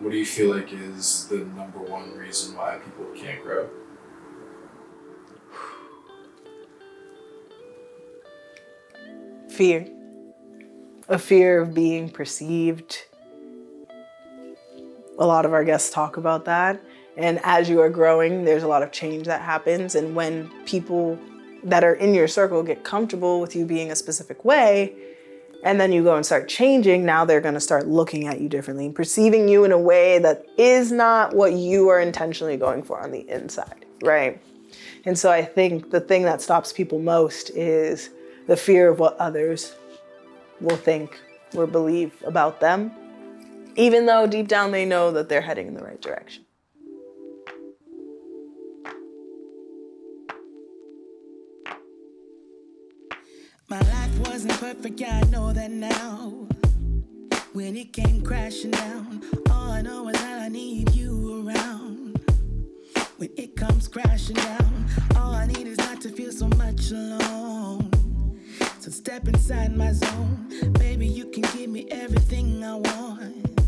what do you feel like is the number one reason why people can't grow? Fear. A fear of being perceived. A lot of our guests talk about that. And as you are growing, there's a lot of change that happens. And when people that are in your circle get comfortable with you being a specific way, and then you go and start changing, now they're going to start looking at you differently and perceiving you in a way that is not what you are intentionally going for on the inside, right? And so I think the thing that stops people most is the fear of what others will think or believe about them, even though deep down they know that they're heading in the right direction. My life wasn't perfect, yeah, I know that now. When it came crashing down, all I know is that I need you around. When it comes crashing down, all I need is not to feel so much alone. So step inside my zone, baby, you can give me everything I want.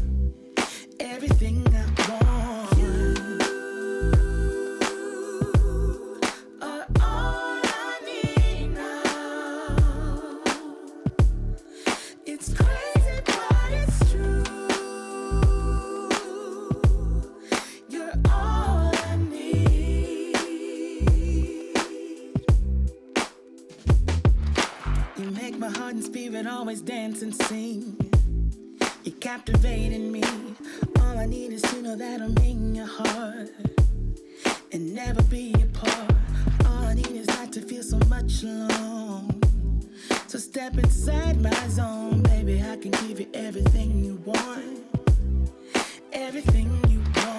Everything I want. Always dance and sing. You're captivating me. All I need is to know that I'm in your heart and never be apart. All I need is not to feel so much alone. So step inside my zone, baby. I can give you everything you want. Everything you want.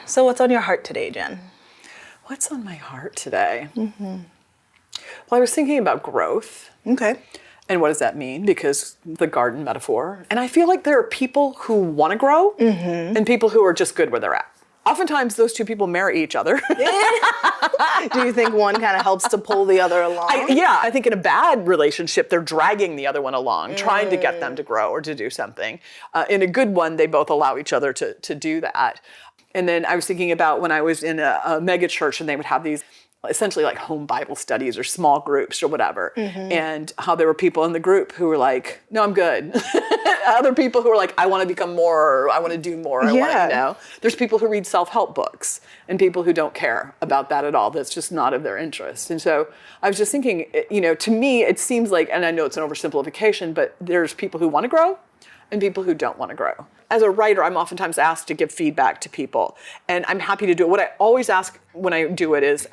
So what's on your heart today, Jen? What's on my heart today? Well, I was thinking about growth. Okay. And what does that mean? Because the garden metaphor. And I feel like there are people who want to grow and people who are just good where they're at. Oftentimes those two people marry each other. Do you think one kind of helps to pull the other along? I think in a bad relationship, they're dragging the other one along, trying to get them to grow or to do something. In a good one, they both allow each other to do that. And then I was thinking about when I was in a mega church and they would have these essentially like home Bible studies or small groups or whatever. And how there were people in the group who were like, no, I'm good. Other people who are like, I want to become more, or I want to do more. I want to know. There's people who read self-help books and people who don't care about that at all. That's just not of their interest. And so I was just thinking, to me, it seems like, and I know it's an oversimplification, but there's people who want to grow and people who don't want to grow. As a writer, I'm oftentimes asked to give feedback to people, and I'm happy to do it. What I always ask when I do it is,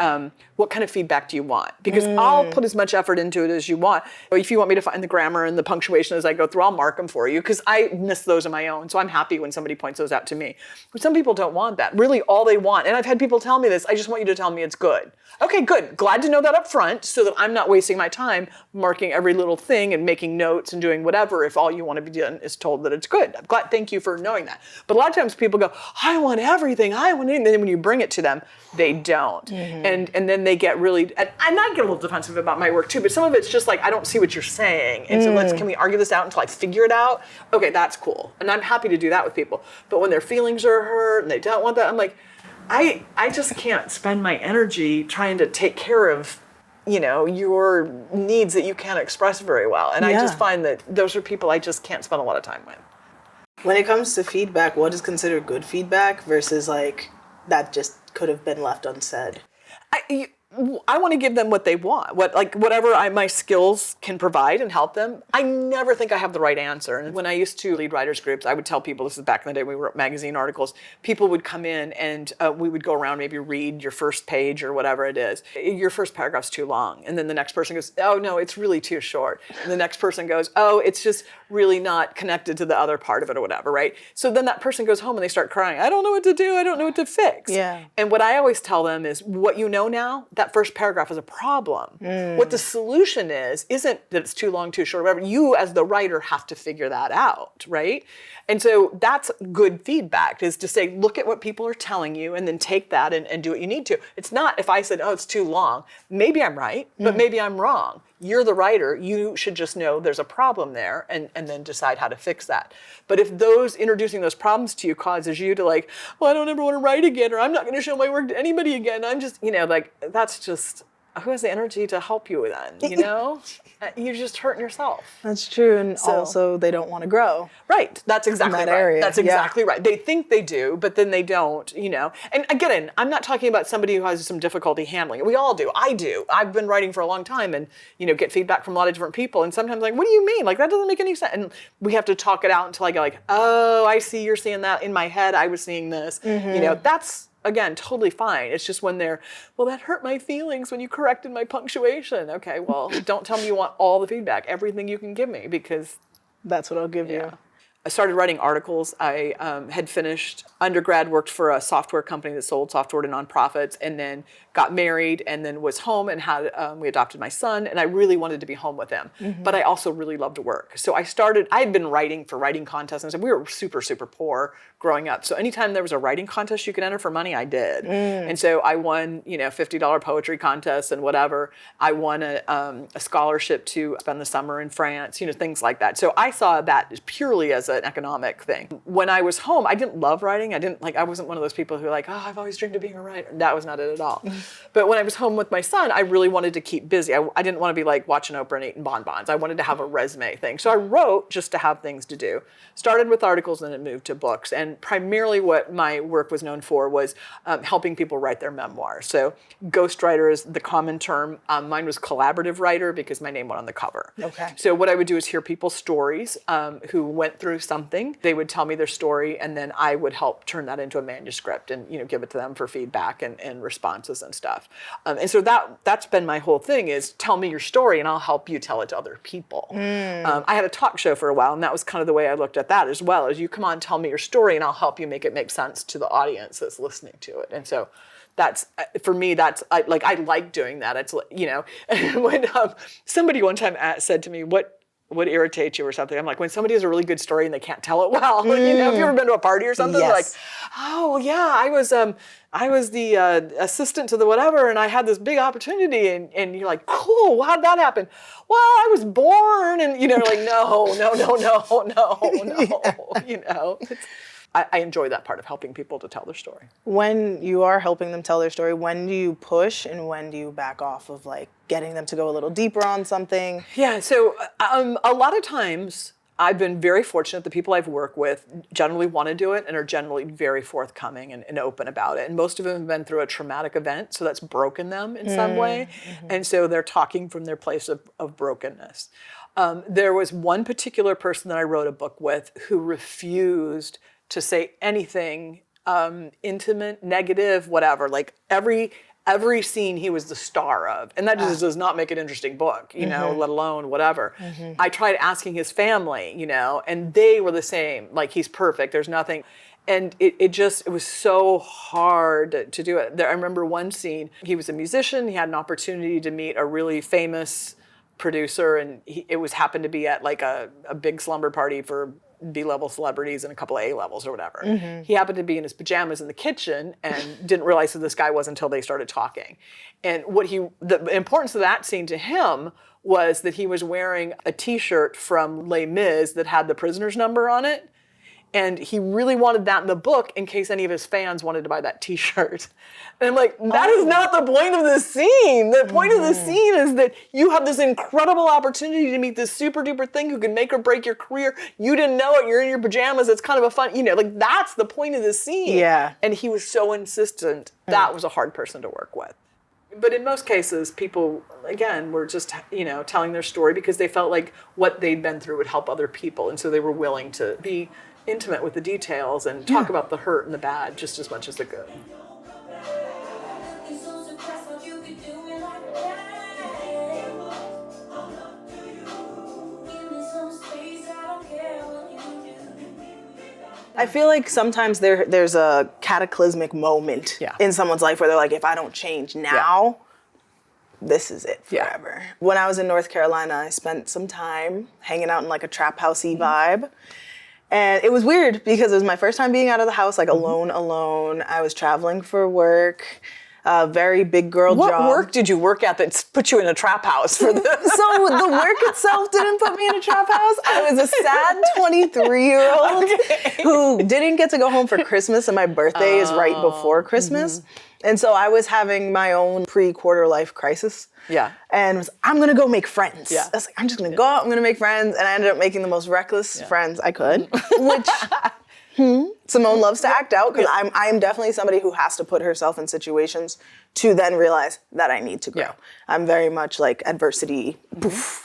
what kind of feedback do you want? Because I'll put as much effort into it as you want. If you want me to find the grammar and the punctuation as I go through, I'll mark them for you, because I miss those on my own, so I'm happy when somebody points those out to me. But some people don't want that. Really, all they want, and I've had people tell me this, I just want you to tell me it's good. Okay, good. Glad to know that up front so that I'm not wasting my time marking every little thing and making notes and doing whatever if all you want to be done is told that it's good. I'm glad, thank you for knowing that. But a lot of times people go, I want everything, and then when you bring it to them, they don't. And then they get really, and I get a little defensive about my work too, but some of it's just like, I don't see what you're saying. And so can we argue this out until I figure it out? Okay, that's cool. And I'm happy to do that with people. But when their feelings are hurt and they don't want that, I'm like, I just can't spend my energy trying to take care of, your needs that you can't express very well. And I just find that those are people I just can't spend a lot of time with. When it comes to feedback, what is considered good feedback versus like that just could have been left unsaid? I want to give them what they want, whatever my skills can provide and help them. I never think I have the right answer. And when I used to lead writers groups, I would tell people, this is back in the day we wrote magazine articles, people would come in and we would go around, maybe read your first page or whatever it is. Your first paragraph's too long. And then the next person goes, oh no, it's really too short. And the next person goes, oh, it's just really not connected to the other part of it or whatever, right? So then that person goes home and they start crying. I don't know what to do. I don't know what to fix. Yeah. And what I always tell them is, what you know now, that first paragraph is a problem. What the solution isn't that it's too long, too short, whatever. You as the writer have to figure that out, right? And so that's good feedback, is to say, look at what people are telling you and then take that and do what you need to. It's not if I said, oh, it's too long. Maybe I'm right, but maybe I'm wrong. You're the writer. You should just know there's a problem there and then decide how to fix that. But if introducing those problems to you causes you to well, I don't ever want to write again, or I'm not going to show my work to anybody again. I'm just, that's just, who has the energy to help you then, You're just hurting yourself. That's true. And also they don't want to grow. Right. That's exactly in that right. area. That's exactly right. They think they do, but then they don't, And again, I'm not talking about somebody who has some difficulty handling it. We all do. I do. I've been writing for a long time and, get feedback from a lot of different people. And sometimes what do you mean? That doesn't make any sense. And we have to talk it out until I go oh, I see you're seeing that. In my head, I was seeing this. That's, again, totally fine. It's just when that hurt my feelings when you corrected my punctuation. Okay, well, don't tell me you want all the feedback, everything you can give me, because that's what I'll give you. I started writing articles. I had finished undergrad, worked for a software company that sold software to nonprofits, and then got married, and then was home and we adopted my son, and I really wanted to be home with him. But I also really loved to work. So I had been writing for writing contests, and we were super, super poor growing up. So anytime there was a writing contest you could enter for money, I did. And so I won, $50 poetry contests and whatever. I won a scholarship to spend the summer in France, things like that. So I saw that purely as an economic thing. When I was home, I didn't love writing. I wasn't one of those people who oh, I've always dreamed of being a writer. That was not it at all. But when I was home with my son, I really wanted to keep busy. I didn't want to be watching Oprah and eating bonbons. I wanted to have a resume thing. So I wrote just to have things to do. Started with articles and then it moved to books. And primarily what my work was known for was helping people write their memoirs. So ghostwriter is the common term. Mine was collaborative writer because my name went on the cover. Okay. So what I would do is hear people's stories who went through something. They would tell me their story, and then I would help turn that into a manuscript and give it to them for feedback and responses and stuff. And so that's been my whole thing, is tell me your story and I'll help you tell it to other people. I had a talk show for a while, and that was kind of the way I looked at that as well, as you come on, tell me your story and I'll help you make it make sense to the audience that's listening to it. And so that's, for me, I like doing that. It's, when somebody one time said to me, what irritates you or something? I'm when somebody has a really good story and they can't tell it well. Have you ever been to a party or something? Yes. Oh yeah, I was the assistant to the whatever, and I had this big opportunity, and you're cool, how'd that happen? Well, I was born, and no. I enjoy that part of helping people to tell their story. When you are helping them tell their story, when do you push and when do you back off of getting them to go a little deeper on something? Yeah, so a lot of times I've been very fortunate. The people I've worked with generally want to do it and are generally very forthcoming and open about it. And most of them have been through a traumatic event, so that's broken them in some way. And so they're talking from their place of brokenness. There was one particular person that I wrote a book with who refused to say anything intimate, negative, whatever. Every scene he was the star of. And that just does not make an interesting book, let alone whatever. I tried asking his family, and they were the same. He's perfect, there's nothing. And it was so hard to do it. I remember one scene, he was a musician, he had an opportunity to meet a really famous producer, and it happened to be at a big slumber party for B-level celebrities and a couple of A-levels or whatever. He happened to be in his pajamas in the kitchen and didn't realize who this guy was until they started talking. And the importance of that scene to him was that he was wearing a t-shirt from Les Mis that had the prisoner's number on it. And he really wanted that in the book in case any of his fans wanted to buy that t-shirt. And I'm that is not the point of the scene. The point of the scene is that you have this incredible opportunity to meet this super duper thing who can make or break your career. You didn't know it. You're in your pajamas. It's kind of a fun, that's the point of the scene. Yeah. And he was so insistent. That was a hard person to work with. But in most cases, people, again, were just, telling their story because they felt like what they'd been through would help other people. And so they were willing to be intimate with the details and talk about the hurt and the bad just as much as the good. I feel like sometimes there's a cataclysmic moment in someone's life where they're like, if I don't change now, this is it forever. When I was in North Carolina, I spent some time hanging out in like a trap housey vibe. And it was weird because it was my first time being out of the house, like alone. I was traveling for work. Very big girl job. What work did you work at that put you in a trap house for this? So the work itself didn't put me in a trap house. I was a sad 23-year-old who didn't get to go home for Christmas, and my birthday is right before Christmas. And so I was having my own pre-quarter life crisis. Yeah. And I'm gonna go make friends. Yeah. I was like, I'm just gonna go out, I'm gonna make friends. And I ended up making the most reckless friends I could, which Samone loves to act out because I am definitely somebody who has to put herself in situations to then realize that I need to grow. Yeah. I'm very much like adversity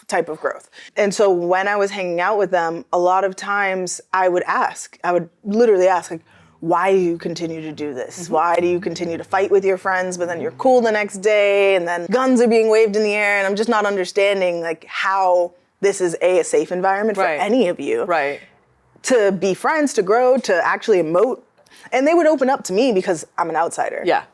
type of growth. And so when I was hanging out with them, a lot of times I would literally ask, like, why do you continue to do this? Why do you continue to fight with your friends, but then you're cool the next day, and then guns are being waved in the air, and I'm just not understanding like how this is a safe environment for any of you. Right. To be friends, to grow, to actually emote. And they would open up to me because I'm an outsider. Yeah.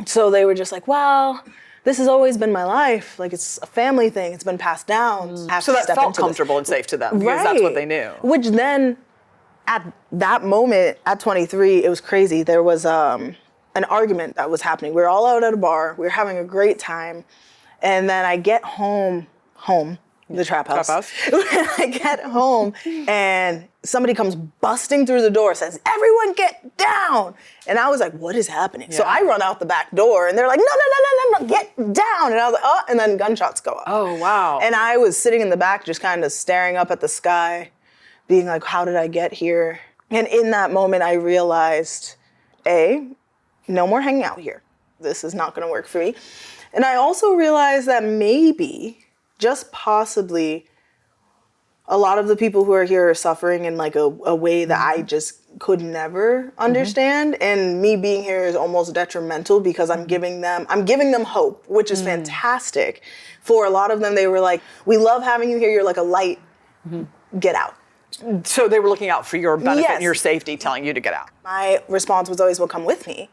So they were just like, well, this has always been my life. Like, it's a family thing. It's been passed down. So that felt comfortable and safe to them because that's what they knew. Which then, at that moment, at 23, it was crazy. There was an argument that was happening. We were all out at a bar. We were having a great time. And then I get home, the trap house. When I get home and somebody comes busting through the door, says, everyone get down. And I was like, what is happening? Yeah. So I run out the back door and they're like, no, get down. And I was like, oh, and then gunshots go off. Oh, wow. And I was sitting in the back just kind of staring up at the sky, being like, how did I get here? And in that moment, I realized, no more hanging out here. This is not gonna work for me. And I also realized that maybe, just possibly, a lot of the people who are here are suffering in like a way that I just could never understand. And me being here is almost detrimental because I'm giving them hope, which is fantastic. For a lot of them, they were like, we love having you here. You're like a light. Get out. So they were looking out for your benefit and your safety, telling you to get out. My response was always, well, come with me.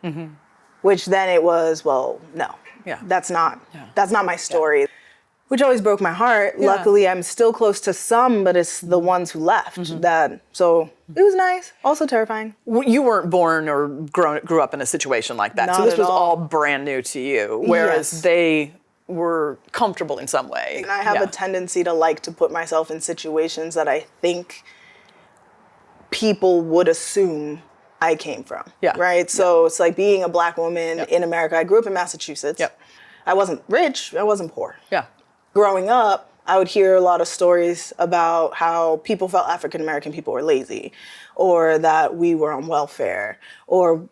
Which then it was, well, no, that's not my story. Yeah. Which always broke my heart. Yeah. Luckily, I'm still close to some, but it's the ones who left so it was nice, also terrifying. You weren't born or grew up in a situation like that. Not so this at was all brand new to you, whereas they were comfortable in some way. And I have a tendency to like to put myself in situations that I think people would assume I came from. Yeah. Right? So it's like being a Black woman in America. I grew up in Massachusetts. Yep. I wasn't rich, I wasn't poor. Yeah. Growing up, I would hear a lot of stories about how people felt African American people were lazy, or that we were on welfare, or,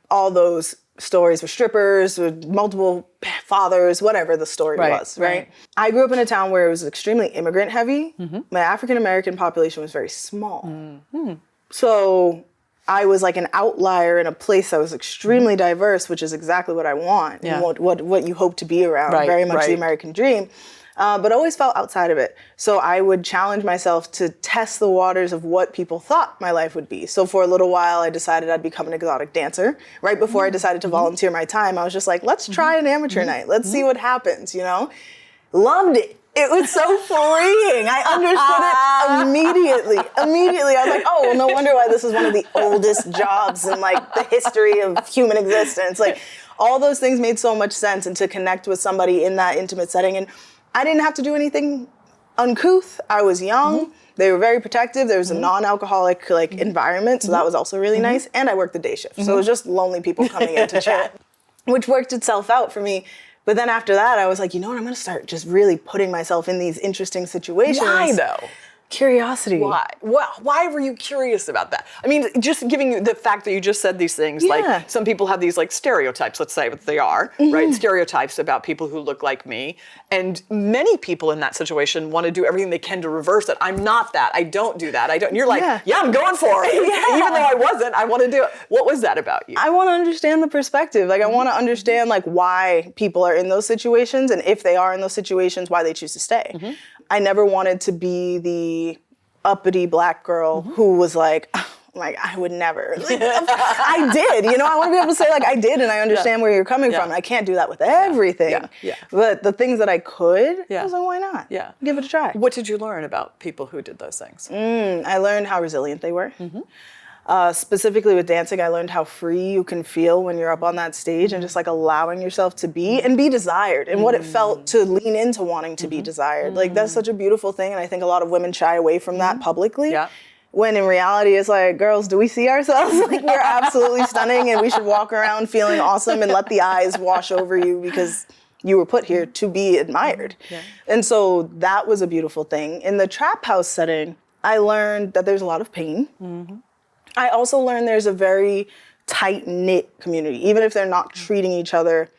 all those stories with strippers, with multiple fathers, whatever the story was, right? I grew up in a town where it was extremely immigrant heavy. My African American population was very small. So I was like an outlier in a place that was extremely diverse, which is exactly what I want, and what you hope to be around, very much the American dream, but always felt outside of it. So I would challenge myself to test the waters of what people thought my life would be. So for a little while, I decided I'd become an exotic dancer. Right before I decided to volunteer my time, I was just like, let's try an amateur night. Let's see what happens, Loved it. It was so freeing. I understood it immediately. I was like, oh, well, no wonder why this is one of the oldest jobs in like the history of human existence. Like all those things made so much sense, and to connect with somebody in that intimate setting. And I didn't have to do anything uncouth. I was young. They were very protective. There was a non-alcoholic environment, so that was also really nice. And I worked the day shift. So it was just lonely people coming in to chat, which worked itself out for me. But then after that, I was like, you know what? I'm going to start just really putting myself in these interesting situations. Why though? Curiosity. Why? Why were you curious about that? I mean, just giving you the fact that you just said these things, Yeah. like some people have these like stereotypes, let's say what they are, right? Stereotypes about people who look like me. And many people in that situation want to do everything they can to reverse it. I'm not that. I don't do that. I don't. And you're like, yeah, I'm going for it. Even though I wasn't, I want to do it. What was that about you? I want to understand the perspective. Like I want to understand like why people are in those situations, and if they are in those situations, why they choose to stay. I never wanted to be the uppity black girl who was like I would never. Like, I did, you know. I want to be able to say like I did, and I understand where you're coming from. I can't do that with everything. But the things that I could, I was like, why not? Yeah. Give it a try. What did you learn about people who did those things? I learned how resilient they were. Specifically with dancing, I learned how free you can feel when you're up on that stage and just like allowing yourself to be and be desired, and what it felt to lean into wanting to be desired. Like that's such a beautiful thing, and I think a lot of women shy away from that publicly. When in reality, it's like, girls, do we see ourselves? Like we're absolutely stunning, and we should walk around feeling awesome and let the eyes wash over you because you were put here to be admired. And so that was a beautiful thing. In the trap house setting, I learned that there's a lot of pain. I also learned there's a very tight-knit community, even if they're not treating each other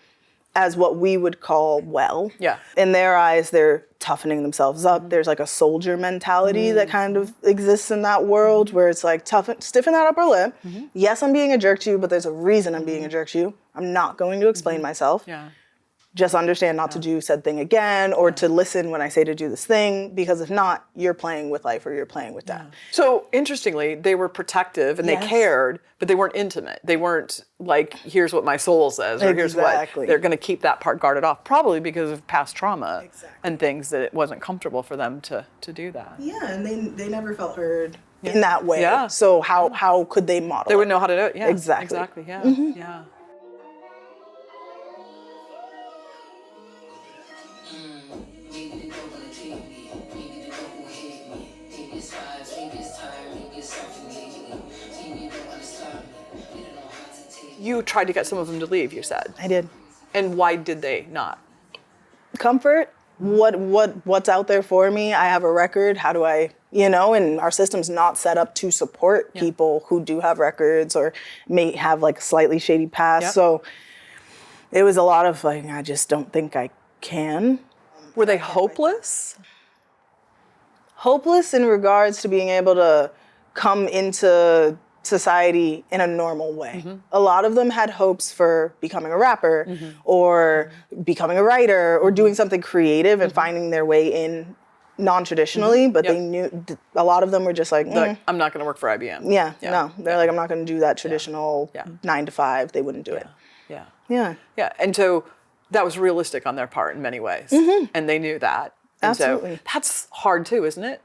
as what we would call well. In their eyes, they're toughening themselves up. There's like a soldier mentality that kind of exists in that world where it's like stiffen that upper lip. Yes, I'm being a jerk to you, but there's a reason I'm being a jerk to you. I'm not going to explain myself. Just understand not to do said thing again, or to listen when I say to do this thing, because if not, you're playing with life or you're playing with death. So interestingly, they were protective and they cared, but they weren't intimate. They weren't like, here's what my soul says, or here's what. They're going to keep that part guarded off, probably because of past trauma and things that it wasn't comfortable for them to do that. Yeah, and they never felt heard in that way. So how could they model They wouldn't know how to do it. Yeah, exactly. Yeah. You tried to get some of them to leave, you said. I did. And why did they not? Comfort. What's out there for me? I have a record. How do I, and our system's not set up to support people who do have records or may have like a slightly shady past. So it was a lot of like, I just don't think I can. Were they hopeless? Hopeless in regards to being able to come into society in a normal way. A lot of them had hopes for becoming a rapper or becoming a writer or doing something creative and finding their way in non-traditionally, but they knew, a lot of them were just like, I'm not going to work for IBM. No. They're like, I'm not going to do that traditional 9 to 5. They wouldn't do it. Yeah. And so that was realistic on their part in many ways. And they knew that. And Absolutely. so that's hard too, isn't it?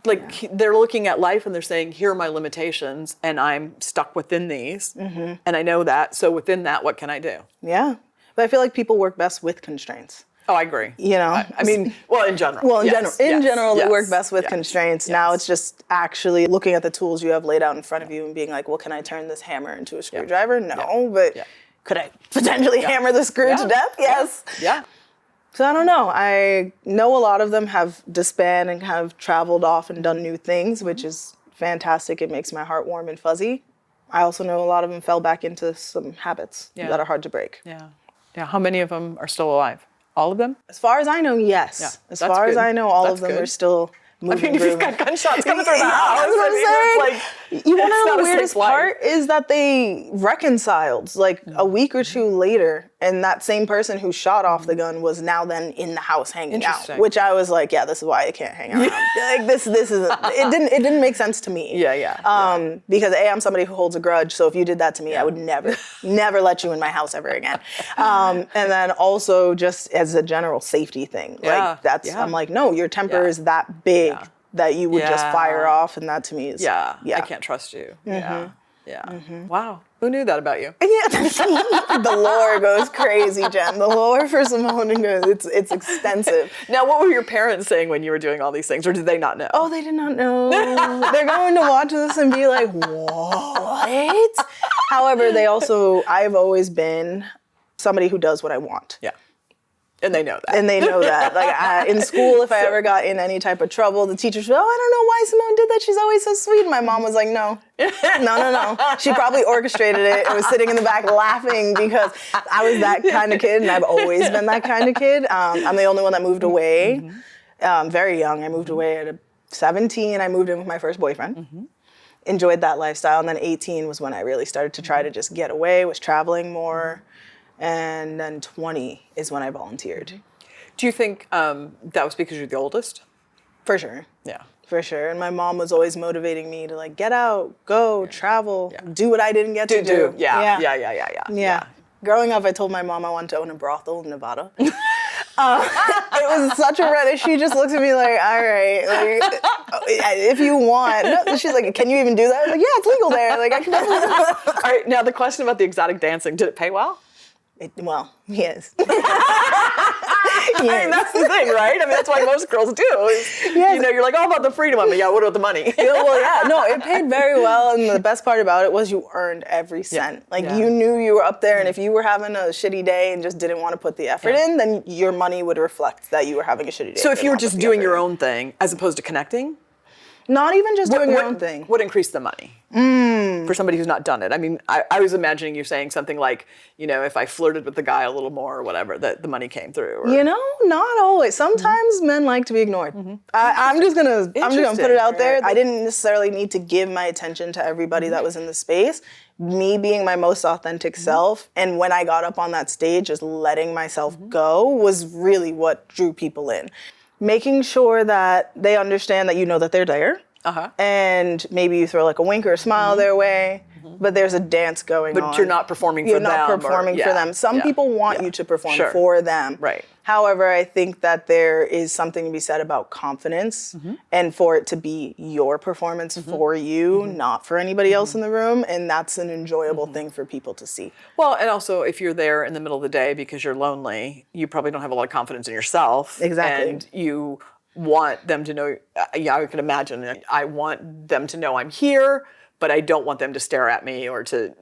Like they're looking at life and they're saying, here are my limitations and I'm stuck within these. And I know that. So within that, what can I do? Yeah. But I feel like people work best with constraints. Oh, I agree. I mean, well, in general. Well, in general, they work best with constraints. Now it's just actually looking at the tools you have laid out in front of you and being like, well, can I turn this hammer into a screwdriver? No, but could I potentially hammer the screw to death? Yes. So I don't know. I know a lot of them have disbanded and have traveled off and done new things, which is fantastic. It makes my heart warm and fuzzy. I also know a lot of them fell back into some habits that are hard to break. Yeah. How many of them are still alive? All of them? As far as I know, yes. As far as I know, all of them are still moving. I mean, if you've got gunshots coming through the house, that's what I'm saying. You want to know the weirdest part is that they reconciled like a week or two later, and that same person who shot off the gun was now then in the house hanging out. Which I was like, this is why I can't hang around. Like this isn't. It didn't make sense to me. Because I'm somebody who holds a grudge. So if you did that to me, I would never let you in my house ever again. And then also just as a general safety thing, like that's I'm like, no, your temper is that big. That you would just fire off, and that to me is I can't trust you. Wow, who knew that about you? The lore goes crazy, Jen. The lore for Samone goes, it's extensive. Now, what were your parents saying when you were doing all these things, or did they not know? Oh, they did not know. They're going to watch this and be like, what? However, I've always been somebody who does what I want. And they know that. And they know that. Like in school, if I ever got in any type of trouble, the teachers would, oh, I don't know why Samone did that. She's always so sweet. And my mom was like, no. She probably orchestrated it and was sitting in the back laughing because I was that kind of kid, and I've always been that kind of kid. I'm the only one that moved away very young. I moved away at 17. I moved in with my first boyfriend. Enjoyed that lifestyle. And then 18 was when I really started to try to just get away, was traveling more. And then 20 is when I volunteered. Do you think that was because you're the oldest? For sure. Yeah. For sure. And my mom was always motivating me to like get out, go, travel, do what I didn't get to do. Yeah. Growing up, I told my mom I wanted to own a brothel in Nevada. It was such a red. She just looks at me like, all right, like, if you want. No, she's like, can you even do that? I was like, yeah, it's legal there. Like, I can definitely. All right, now the question about the exotic dancing, did it pay well? Yes. I mean, that's the thing, right? I mean, that's why most girls do. You know, you're like, oh, about the freedom of it. Yeah, what about the money? No, it paid very well. And the best part about it was you earned every cent. You knew you were up there. And if you were having a shitty day and just didn't want to put the effort in, then your money would reflect that you were having a shitty day. So if you were just doing your own thing as opposed to connecting? Not even just doing your own thing. What increased the money? For somebody who's not done it. I mean, I was imagining you saying something like, you know, if I flirted with the guy a little more or whatever, that the money came through. Or... You know, not always. Sometimes men like to be ignored. I'm just gonna put it out there. I didn't necessarily need to give my attention to everybody that was in the space. Me being my most authentic self, and when I got up on that stage, just letting myself go was really what drew people in. Making sure that they understand that you know that they're there. And maybe you throw like a wink or a smile their way, but there's a dance going on. But you're not performing for them. You're not performing for them. Some people want you to perform for them. Right. However, I think that there is something to be said about confidence and for it to be your performance for you, not for anybody else in the room. And that's an enjoyable thing for people to see. Well, and also if you're there in the middle of the day because you're lonely, you probably don't have a lot of confidence in yourself. Exactly. And you want them to know, I can imagine, I want them to know I'm here, but I don't want them to stare at me or to,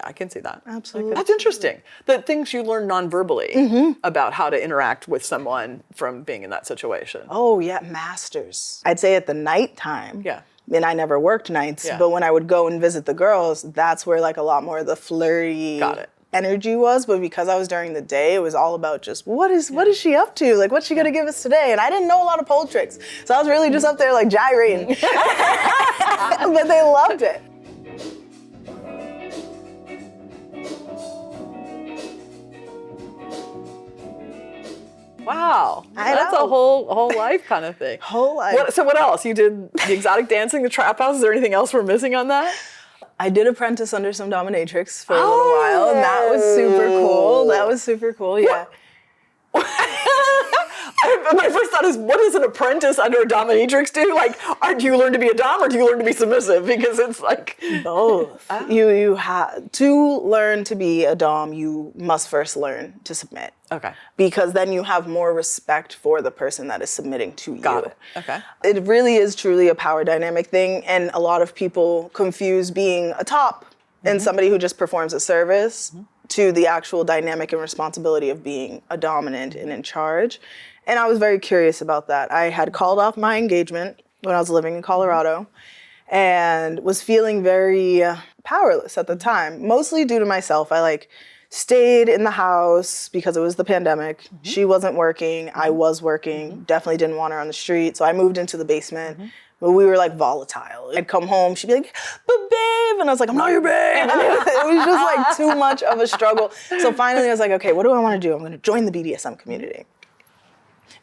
I can see that. Absolutely. That's interesting. The things you learn non-verbally about how to interact with someone from being in that situation. Oh, yeah, masters. I'd say at the nighttime. Yeah. And I never worked nights, but when I would go and visit the girls, that's where like a lot more of the flirty energy was. But because I was during the day, it was all about just what is she up to? Like, what's she gonna give us today? And I didn't know a lot of pole tricks, so I was really just up there like gyrating. But they loved it. Wow, that's a whole life kind of thing. Whole life. So what else? You did the exotic dancing, the trap house. Is there anything else we're missing on that? I did apprentice under some dominatrix for a little while, and that was super cool. Yeah. My first thought is, what does an apprentice under a dominatrix do? Like, do you learn to be a dom or do you learn to be submissive? Because it's like both. You have to learn to be a dom. You must first learn to submit. Okay. Because then you have more respect for the person that is submitting to you. Got it. Okay. It really is truly a power dynamic thing, and a lot of people confuse being a top and somebody who just performs a service to the actual dynamic and responsibility of being a dominant and in charge. And I was very curious about that. I had called off my engagement when I was living in Colorado and was feeling very powerless at the time, mostly due to myself. I stayed in the house because it was the pandemic. She wasn't working. I was working. Definitely didn't want her on the street. So I moved into the basement. But we were volatile. I'd come home, she'd be like, but babe. And I was like, I'm not your babe. And it was just too much of a struggle. So finally I was like, okay, what do I want to do? I'm going to join the BDSM community.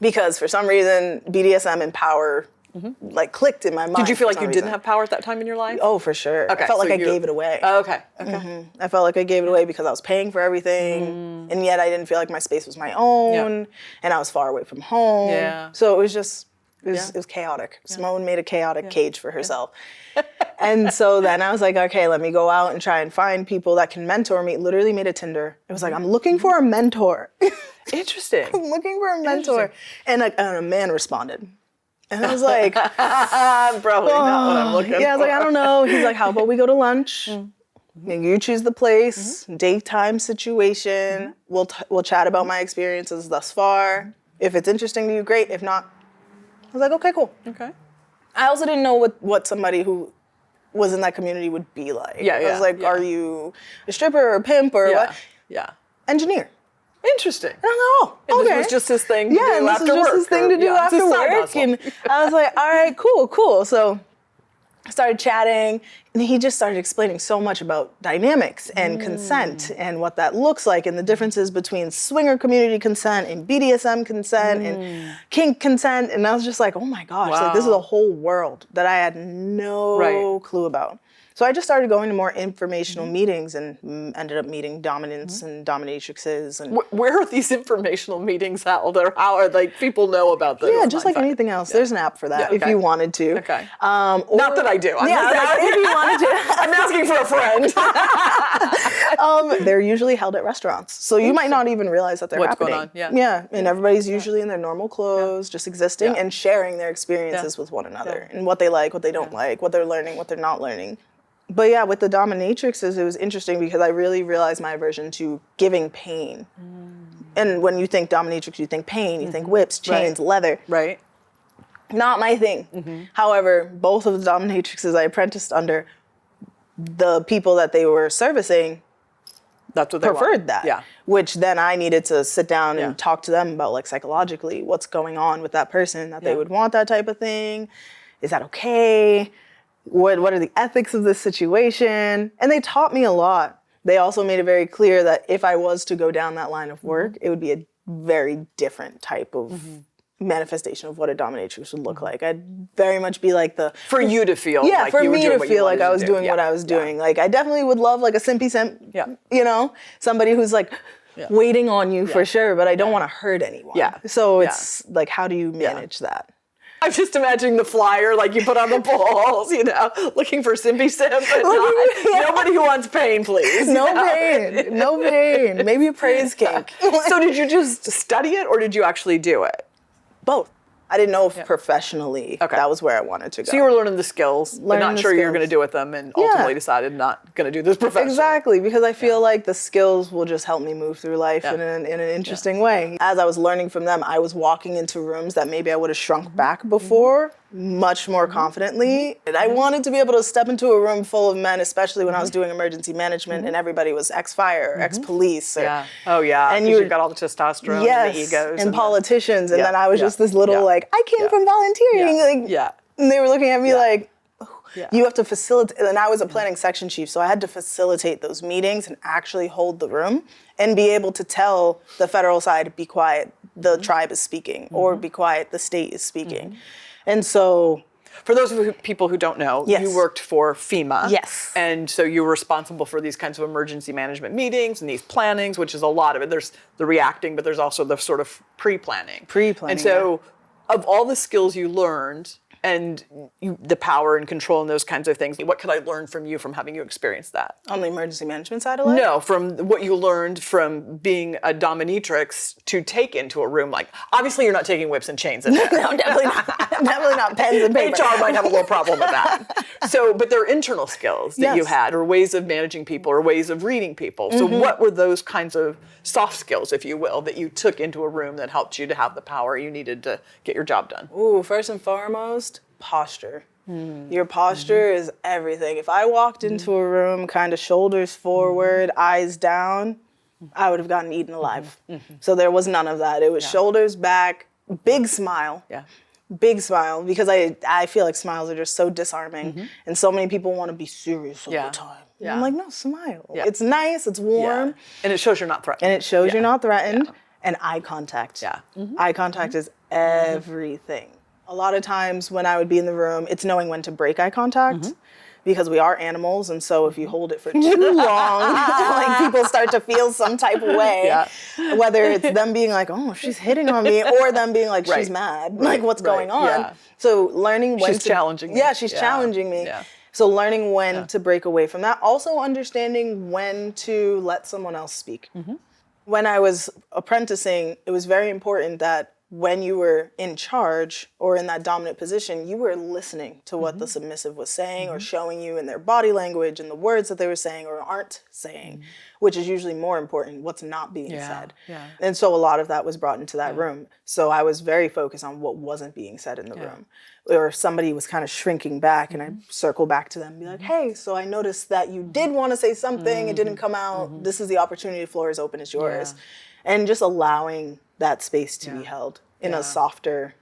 Because for some reason, BDSM and power clicked in my mind. Did you feel like you didn't have power at that time in your life? Oh, for sure. Okay, I felt like I gave it away. Oh, okay. I felt like I gave it away because I was paying for everything, and yet I didn't feel like my space was my own, and I was far away from home. Yeah. So it was just, it was chaotic. Yeah. Samone made a chaotic cage for herself. And so then I was like, okay, let me go out and try and find people that can mentor me. Literally made a Tinder. It was like, I'm looking for a mentor. Interesting. I'm looking for a mentor. And a man responded. And I was like, probably not what I'm looking for. Yeah, I was like, I don't know. He's like, how about we go to lunch? You choose the place, daytime situation. We'll chat about my experiences thus far. If it's interesting to you, great. If not, I was like, okay, cool. Okay. I also didn't know what somebody who was in that community would be like. Yeah, I was like, are you a stripper or a pimp or what? Yeah. Engineer. Interesting. And I was like, And oh, okay. this was just his thing to do and after this was work. just his thing to do it's a after side work. hustle. And I was like, all right, cool. So I started chatting, and he just started explaining so much about dynamics and consent and what that looks like and the differences between swinger community consent and BDSM consent and kink consent. And I was just like, oh my gosh, like this is a whole world that I had no clue about. So I just started going to more informational meetings and ended up meeting dominants and dominatrixes. And Where are these informational meetings held, or how are people know about this? yeah, just like anything else. There's an app for that if you wanted to. Okay. Or, Not that I do. I'm if you wanted to. I'm asking for a friend. They're usually held at restaurants, so you might not even realize that they're What's happening. going on, Yeah, and everybody's usually in their normal clothes, just existing and sharing their experiences with one another and what they like, what they don't like, what they're learning, what they're not learning. But yeah, with the dominatrixes, it was interesting because I really realized my aversion to giving pain. And when you think dominatrix, you think pain, you think whips, chains, leather. Right. Not my thing. However, both of the dominatrixes I apprenticed under, the people that they were servicing That's what they preferred wanted. that. Yeah. Which then I needed to sit down and talk to them about, like, psychologically what's going on with that person, that they would want that type of thing. Is that okay? What are the ethics of this situation? And they taught me a lot. They also made it very clear that if I was to go down that line of work, it would be a very different type of manifestation of what a dominatrix would look like. I'd very much be like For you to feel like for you were me doing to what you feel like wanted I was to do. doing what I was doing. Like, I definitely would love like a simpy simp, you know, somebody who's like waiting on you for sure, but I don't want to hurt anyone. Yeah. So it's like, how do you manage that? I'm just imagining the flyer like you put on the polls, you know, looking for simpy simp, but nobody who wants pain, please. No pain, no pain. Maybe a praise kink. So did you just study it or did you actually do it? Both. I didn't know if professionally that was where I wanted to go. So you were learning the skills, but not the sure you were going to skills. do with them, and ultimately decided not going to do this professionally. Exactly, because I feel like the skills will just help me move through life in an interesting way. As I was learning from them, I was walking into rooms that maybe I would have shrunk back before, much more confidently. And I wanted to be able to step into a room full of men, especially when I was doing emergency management and everybody was ex-fire or ex-police. Or, Oh yeah, and you've got all the testosterone and the egos. and politicians. And then I was just this little like, I came from volunteering. And they were looking at me like, you have to facilitate. And I was a planning section chief, so I had to facilitate those meetings and actually hold the room and be able to tell the federal side, be quiet, the tribe is speaking, or be quiet, the state is speaking. And so, for those people who don't know, you worked for FEMA. Yes. And so you were responsible for these kinds of emergency management meetings and these plannings, which is a lot of it. There's the reacting, but there's also the sort of pre-planning. And so of all the skills you learned and the power and control and those kinds of things, what could I learn from you from having you experienced that? On the emergency management side of life? No, from what you learned from being a dominatrix to take into a room. Like, obviously you're not taking whips and chains in there. No, definitely not. Definitely not pens and paper. HR might have a little problem with that. So, but there are internal skills that you had, or ways of managing people, or ways of reading people. So what were those kinds of soft skills, if you will, that you took into a room that helped you to have the power you needed to get your job done? Ooh, first and foremost, posture. Your posture is everything. If I walked into a room kind of shoulders forward, eyes down, I would have gotten eaten alive. So there was none of that. It was shoulders back, big smile. Big smile, because I feel like smiles are just so disarming. And so many people want to be serious all the time. And I'm like, no, smile. It's nice, it's warm. And it shows you're not threatened. And it shows you're not threatened. And eye contact. Eye contact is everything. A lot of times when I would be in the room, it's knowing when to break eye contact. Because we are animals, and so if you hold it for too long, like, people start to feel some type of way. Whether it's them being like, oh, she's hitting on me, or them being like, she's mad, like, what's going on? So learning when she's challenging me. Yeah, she's challenging me. So learning when to break away from that. Also understanding when to let someone else speak. When I was apprenticing, it was very important that when you were in charge or in that dominant position, you were listening to what the submissive was saying or showing you in their body language and the words that they were saying or aren't saying, which is usually more important, what's not being said. Yeah. And so a lot of that was brought into that room. So I was very focused on what wasn't being said in the room. Or if somebody was kind of shrinking back and I circle back to them and be like, hey, so I noticed that you did want to say something, it didn't come out. This is the opportunity, the floor is open, it's yours. And just allowing that space to be held in a softer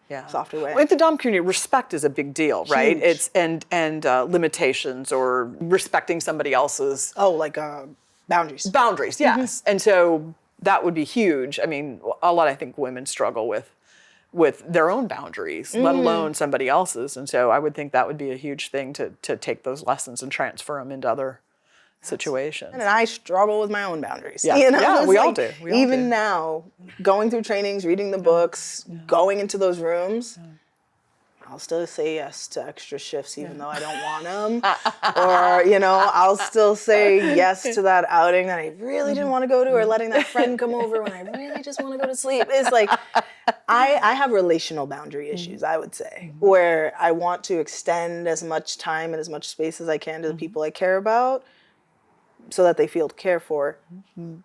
way. With the Dom community, respect is a big deal, right? Huge. It's and limitations or respecting somebody else's Boundaries. boundaries. Yes, and so that would be huge. I mean, I think women struggle with their own boundaries, let alone somebody else's, and so I would think that would be a huge thing to take those lessons and transfer them into other situations. And I struggle with my own boundaries. Yeah, You know? yeah, It's we all do. We all even do. now, going through trainings, reading the books, going into those rooms, I'll still say yes to extra shifts even though I don't want them. Or, I'll still say yes to that outing that I really didn't want to go to, or letting that friend come over when I really just want to go to sleep. It's like, I have relational boundary issues, I would say, where I want to extend as much time and as much space as I can to the people I care about, so that they feel cared for. And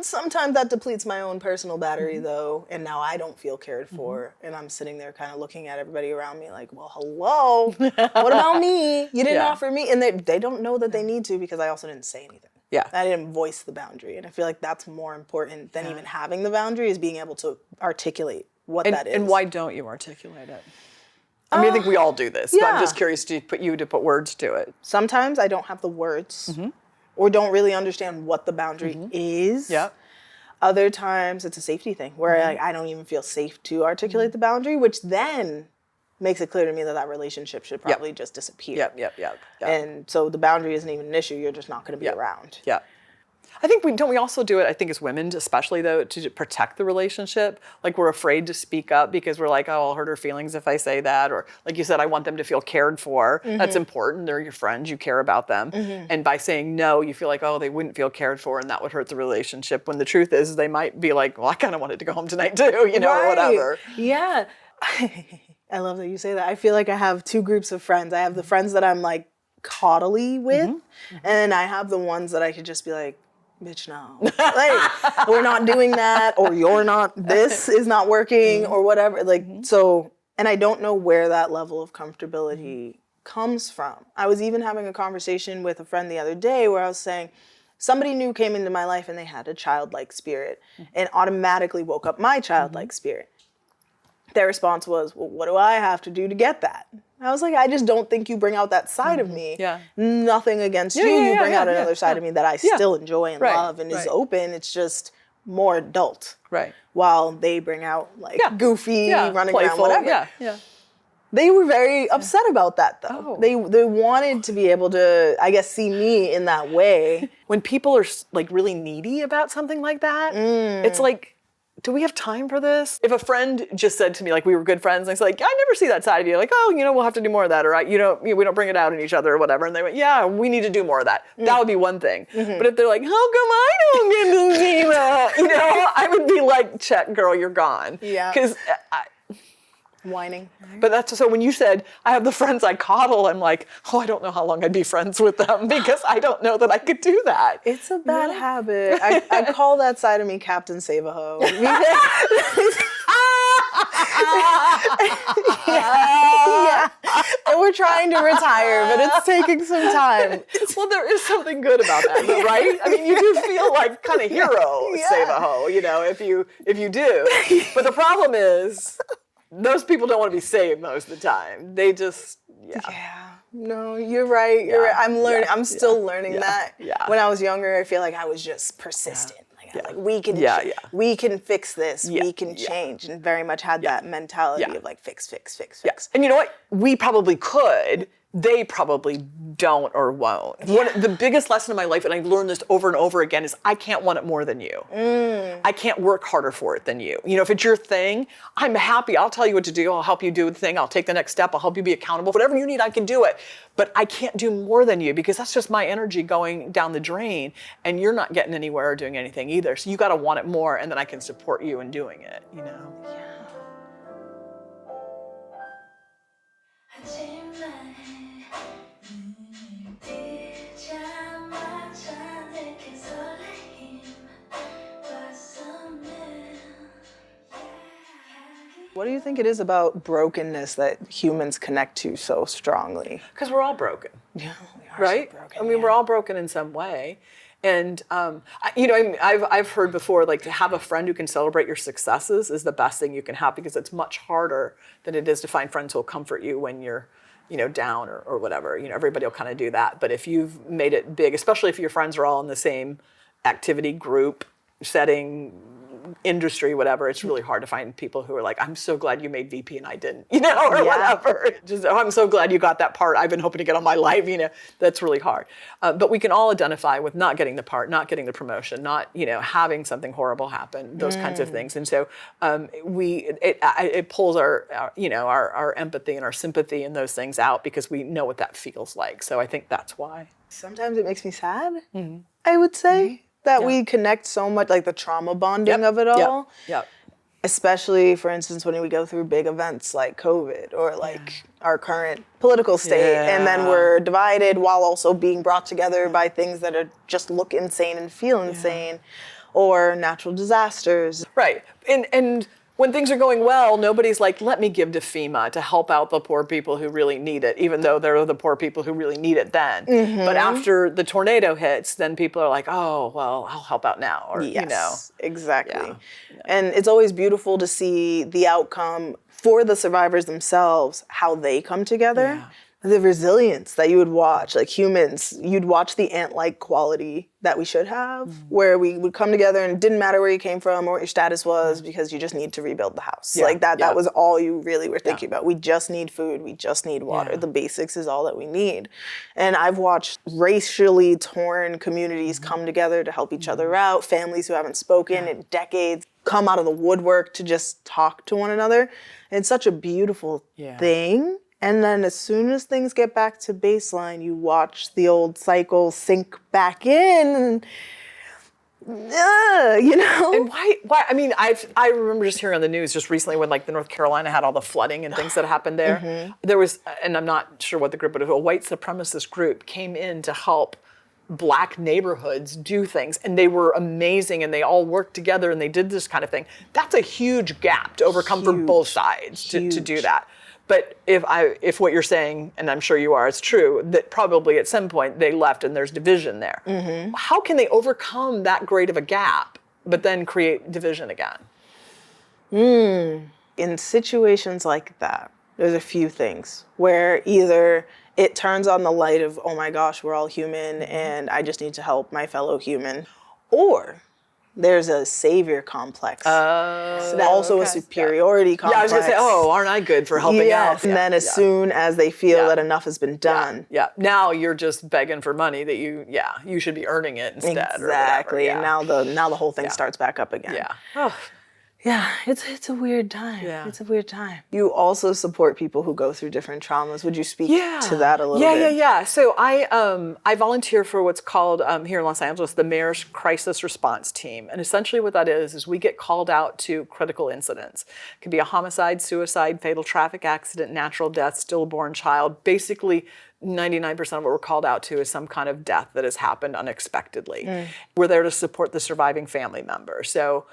sometimes that depletes my own personal battery though, and now I don't feel cared for, and I'm sitting there kind of looking at everybody around me like, well, hello, what about me? You didn't offer me, and they don't know that they need to, because I also didn't say anything. Yeah. I didn't voice the boundary, and I feel like that's more important than even having the boundary, is being able to articulate what that is. And why don't you articulate it? I mean, I think we all do this, but I'm just curious to put words to it. Sometimes I don't have the words, or don't really understand what the boundary is. Yeah. Other times it's a safety thing where I don't even feel safe to articulate the boundary, which then makes it clear to me that relationship should probably just disappear. Yep. And so the boundary isn't even an issue. You're just not going to be around. Yeah. I think we also do it, I think as women, especially though, to protect the relationship. Like we're afraid to speak up because we're like, oh, I'll hurt her feelings if I say that. Or like you said, I want them to feel cared for. That's important. They're your friends. You care about them. And by saying no, you feel like, oh, they wouldn't feel cared for and that would hurt the relationship. When the truth is they might be like, well, I kind of wanted to go home tonight too, or whatever. Yeah. I love that you say that. I feel like I have two groups of friends. I have the friends that I'm like coddly with, and I have the ones that I could just be like, bitch, no. Like, we're not doing that, or you're not, this is not working, or whatever. Like, so, and I don't know where that level of comfortability comes from. I was even having a conversation with a friend the other day where I was saying, somebody new came into my life and they had a childlike spirit and automatically woke up my childlike spirit. Their response was, well, what do I have to do to get that? I was like, I just don't think you bring out that side of me. Yeah. Nothing against you. You bring out another side of me that I still enjoy and love and is open. It's just more adult. Right. While they bring out like goofy, running playful, around, whatever. Yeah. They were very upset about that though. They wanted to be able to, I guess, see me in that way. When people are like really needy about something like that, it's like, do we have time for this? If a friend just said to me, like we were good friends, and I was like, I never see that side of you. Like, oh, we'll have to do more of that, or we don't bring it out in each other or whatever. And they went, yeah, we need to do more of that. That would be one thing. But if they're like, how come I don't get to see that? I would be like, check, girl, you're gone. Yeah. Because Whining. But that's so when you said, I have the friends I coddle, I'm like, oh, I don't know how long I'd be friends with them because I don't know that I could do that. It's a bad habit. I call that side of me Captain Save-A-Ho. And we're trying to retire, but it's taking some time. Well, there is something good about that, though, right? I mean, you do feel like kind of hero Save-A-Ho, if you do. But the problem is, those people don't want to be saved most of the time. They just, No, you're right. You're right. I'm learning. I'm still learning that. Yeah. When I was younger, I feel like I was just persistent. Like we can, we can fix this. We can change, and very much had that mentality of like fix. And you know what? We probably could. They probably don't or won't. The biggest lesson of my life, and I've learned this over and over again, is I can't want it more than you. I can't work harder for it than you. If it's your thing, I'm happy. I'll tell you what to do. I'll help you do the thing. I'll take the next step. I'll help you be accountable. Whatever you need, I can do it. But I can't do more than you because that's just my energy going down the drain, and you're not getting anywhere or doing anything either. So you got to want it more, and then I can support you in doing it. Yeah. What do you think it is about brokenness that humans connect to so strongly? Because we're all broken. Yeah, we are Right? so broken. I mean, we're all broken in some way. And, I've heard before, like, to have a friend who can celebrate your successes is the best thing you can have, because it's much harder than it is to find friends who will comfort you when you're, down or whatever. Everybody will kind of do that. But if you've made it big, especially if your friends are all in the same activity group, setting, industry, whatever, it's really hard to find people who are like, I'm so glad you made VP and I didn't, or whatever. Just, oh, I'm so glad you got that part I've been hoping to get on my life, that's really hard. But we can all identify with not getting the part, not getting the promotion, not, having something horrible happen, those kinds of things. And so it pulls our empathy and our sympathy and those things out, because we know what that feels like. So I think that's why. Sometimes it makes me sad, I would say. That we connect so much, like the trauma bonding of it all. Yep. Especially, for instance, when we go through big events like COVID or like our current political state, and then we're divided while also being brought together by things that are just look insane and feel insane, or natural disasters. Right. And when things are going well, nobody's like, let me give to FEMA to help out the poor people who really need it, even though they're the poor people who really need it then. But after the tornado hits, then people are like, oh, well, I'll help out now. Or, Exactly. Yeah. And it's always beautiful to see the outcome for the survivors themselves, how they come together. Yeah. The resilience that you would watch, like humans, you'd watch the ant-like quality that we should have, where we would come together and it didn't matter where you came from or what your status was, because you just need to rebuild the house. Like that was all you really were thinking about. We just need food, we just need water. The basics is all that we need. And I've watched racially torn communities come together to help each other out, families who haven't spoken in decades come out of the woodwork to just talk to one another. And it's such a beautiful thing. And then as soon as things get back to baseline, you watch the old cycle sink back in. And, And why? I mean, I remember just hearing on the news just recently when, like, the North Carolina had all the flooding and things that happened there. There was, and I'm not sure what the group, but a white supremacist group came in to help Black neighborhoods do things, and they were amazing, and they all worked together and they did this kind of thing. That's a huge gap to overcome for both sides to do that. But if what you're saying, and I'm sure you are, is true, that probably at some point they left and there's division there. How can they overcome that great of a gap, but then create division again? In situations like that, there's a few things where either it turns on the light of, oh my gosh, we're all human and I just need to help my fellow human, or there's a savior complex. Also a superiority complex. Yeah, I was going to say, oh, aren't I good for helping out? And then as soon as they feel that enough has been done. Now you're just begging for money that you should be earning it instead. Exactly. Or whatever. And now the whole thing starts back up again. Yeah, it's a weird time. Yeah. It's a weird time. You also support people who go through different traumas. Would you speak to that a little bit? Yeah. So I volunteer for what's called here in Los Angeles the Mayor's Crisis Response Team, and essentially what that is we get called out to critical incidents. It could be a homicide, suicide, fatal traffic accident, natural death, stillborn child. Basically, 99% of what we're called out to is some kind of death that has happened unexpectedly. We're there to support the surviving family member. So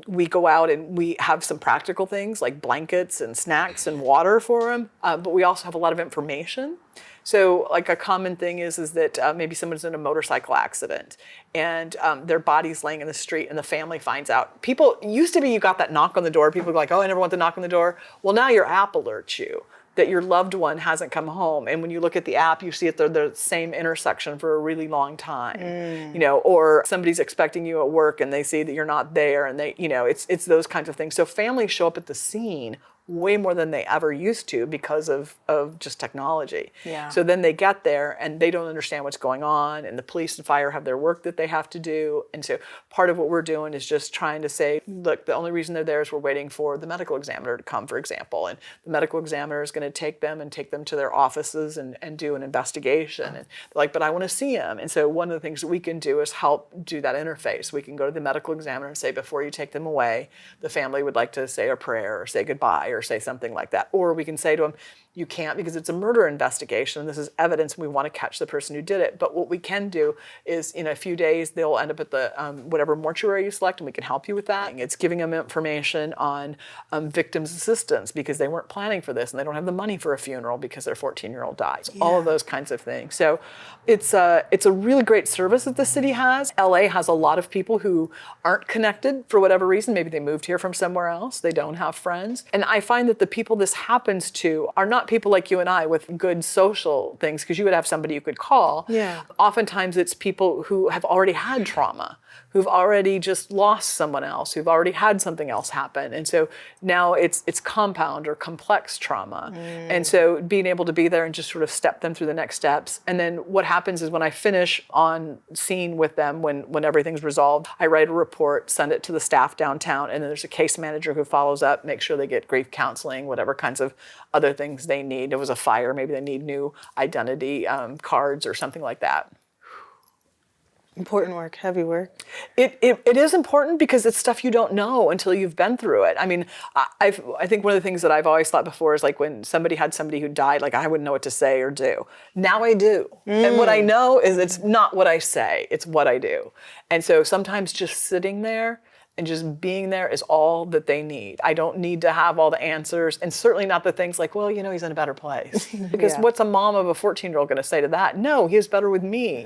we go out and we have some practical things like blankets and snacks and water for them, but we also have a lot of information. So like a common thing is that maybe someone's in a motorcycle accident and their body's laying in the street and the family finds out. People, used to be you got that knock on the door, people go like, oh, I never want the knock on the door. Well, now your app alerts you that your loved one hasn't come home. And when you look at the app, you see that they're the same intersection for a really long time, or somebody's expecting you at work and they see that you're not there and they, it's those kinds of things. So families show up at the scene way more than they ever used to because of just technology. Yeah. So then they get there and they don't understand what's going on, and the police and fire have their work that they have to do. And so part of what we're doing is just trying to say, look, the only reason they're there is we're waiting for the medical examiner to come, for example. And the medical examiner is going to take them to their offices and do an investigation. And they're like, but I want to see him. And so one of the things that we can do is help do that interface. We can go to the medical examiner and say, before you take them away, the family would like to say a prayer or say goodbye or or say something like that. Or we can say to them, you can't because it's a murder investigation and this is evidence and we want to catch the person who did it. But what we can do is in a few days, they'll end up at the whatever mortuary you select and we can help you with that. It's giving them information on victims' assistance because they weren't planning for this and they don't have the money for a funeral because their 14-year-old died. Yeah. All of those kinds of things. So it's a really great service that the city has. LA has a lot of people who aren't connected for whatever reason. Maybe they moved here from somewhere else. They don't have friends. And I find that the people this happens to are not people like you and I with good social things, because you would have somebody you could call. Yeah. Oftentimes it's people who have already had trauma, who've already just lost someone else, who've already had something else happen. And so now it's compound or complex trauma. And so being able to be there and just sort of step them through the next steps. And then what happens is when I finish on scene with them, when everything's resolved, I write a report, send it to the staff downtown, and then there's a case manager who follows up, make sure they get grief counseling, whatever kinds of other things they need. It was a fire, maybe they need new identity cards or something like that. Important work, heavy work. It is important because it's stuff you don't know until you've been through it. I mean, I think one of the things that I've always thought before is like when somebody had somebody who died, like I wouldn't know what to say or do. Now I do. And what I know is it's not what I say, it's what I do. And so sometimes just sitting there and just being there is all that they need. I don't need to have all the answers, and certainly not the things like, well, he's in a better place. Because what's a mom of a 14-year-old going to say to that? No, he is better with me.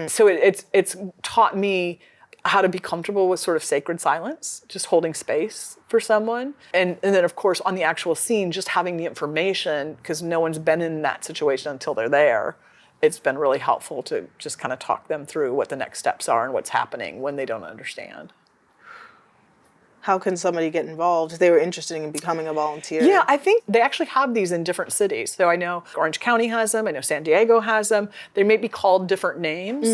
So it's taught me how to be comfortable with sort of sacred silence, just holding space for someone. And then, of course, on the actual scene, just having the information, because no one's been in that situation until they're there. It's been really helpful to just kind of talk them through what the next steps are and what's happening when they don't understand. How can somebody get involved if they were interested in becoming a volunteer? Yeah, I think they actually have these in different cities. So I know Orange County has them. I know San Diego has them. They may be called different names,